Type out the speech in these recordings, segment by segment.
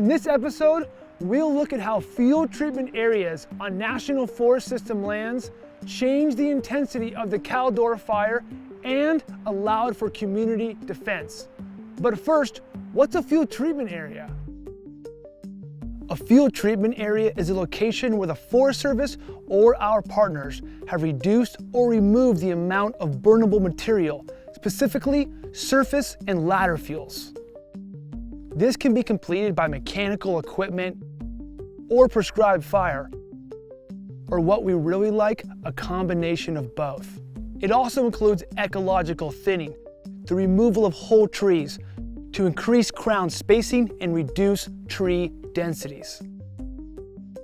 In this episode, we'll look at how field treatment areas on National Forest System lands changed the intensity of the Caldor Fire and allowed for community defense. But first, what's a field treatment area? A field treatment area is a location where the Forest Service or our partners have reduced or removed the amount of burnable material, specifically surface and ladder fuels. This can be completed by mechanical equipment or prescribed fire, or what we really like, a combination of both. It also includes ecological thinning, the removal of whole trees to increase crown spacing and reduce tree densities.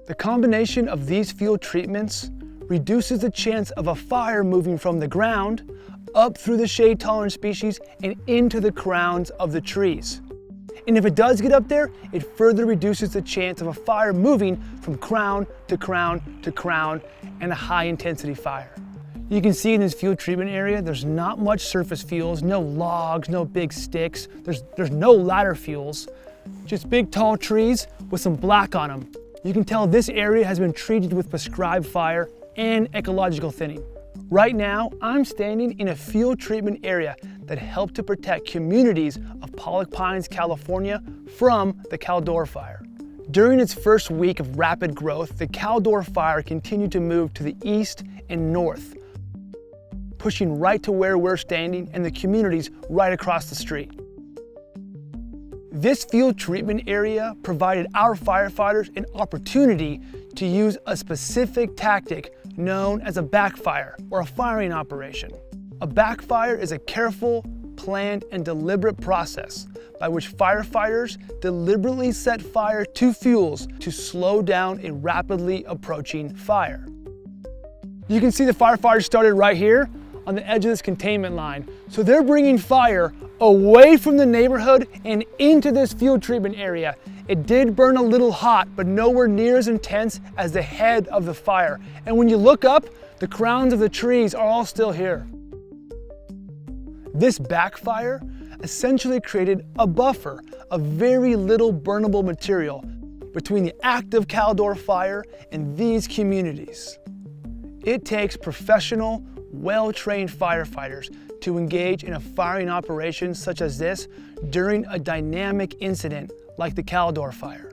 The combination of these field treatments reduces the chance of a fire moving from the ground up through the shade-tolerant species and into the crowns of the trees. And if it does get up there, it further reduces the chance of a fire moving from crown to crown to crown and a high-intensity fire. You can see in this field treatment area, there's not much surface fuels, no logs, no big sticks, there's no ladder fuels, just big tall trees with some black on them. You can tell this area has been treated with prescribed fire and ecological thinning. Right now, I'm standing in a field treatment area that helped to protect communities of Pollock Pines, California from the Caldor Fire. During its first week of rapid growth, the Caldor Fire continued to move to the east and north, pushing right to where we're standing and the communities right across the street. This field treatment area provided our firefighters an opportunity to use a specific tactic known as a backfire or a firing operation. A backfire is a careful, planned, and deliberate process by which firefighters deliberately set fire to fuels to slow down a rapidly approaching fire. You can see the firefighters started right here on the edge of this containment line. So they're bringing fire away from the neighborhood and into this field treatment area. It did burn a little hot, but nowhere near as intense as the head of the fire. And when you look up, the crowns of the trees are all still here. This backfire essentially created a buffer of very little burnable material between the active Caldor Fire and these communities. It takes professional, well-trained firefighters to engage in a firing operation such as this during a dynamic incident like the Caldor Fire.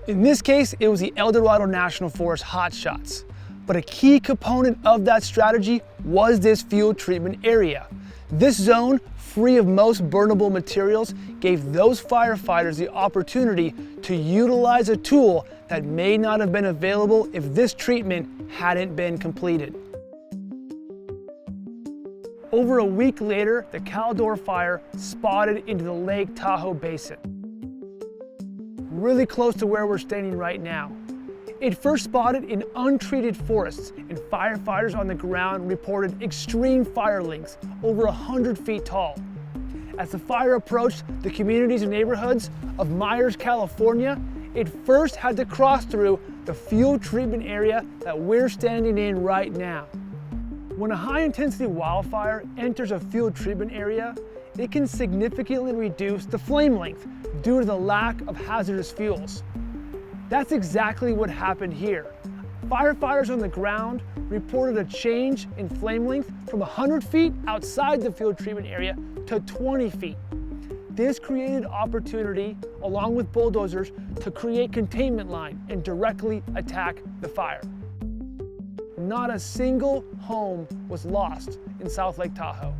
In this case, it was the El Dorado National Forest hotshots, but a key component of that strategy was this field treatment area. This zone, free of most burnable materials, gave those firefighters the opportunity to utilize a tool that may not have been available if this treatment hadn't been completed. Over a week later, the Caldor Fire spotted into the Lake Tahoe Basin, really close to where we're standing right now. It first spotted in untreated forests, and firefighters on the ground reported extreme fire lengths over 100 feet tall. As the fire approached the communities and neighborhoods of Myers, California, it first had to cross through the field treatment area that we're standing in right now. When a high-intensity wildfire enters a field treatment area, it can significantly reduce the flame length due to the lack of hazardous fuels. That's exactly what happened here. Firefighters on the ground reported a change in flame length from 100 feet outside the field treatment area to 20 feet. This created opportunity, along with bulldozers, to create containment line and directly attack the fire. Not a single home was lost in South Lake Tahoe.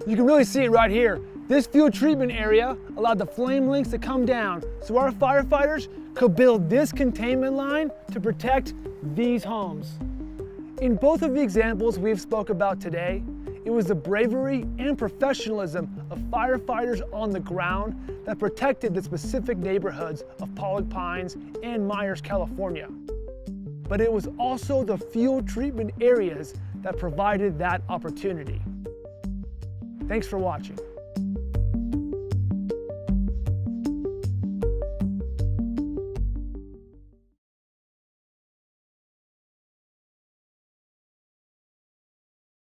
You can really see it right here. This field treatment area allowed the flame lengths to come down, so our firefighters could build this containment line to protect these homes. In both of the examples we've spoke about today, it was the bravery and professionalism of firefighters on the ground that protected the specific neighborhoods of Pollock Pines and Myers, California. But it was also the field treatment areas that provided that opportunity. Thanks for watching.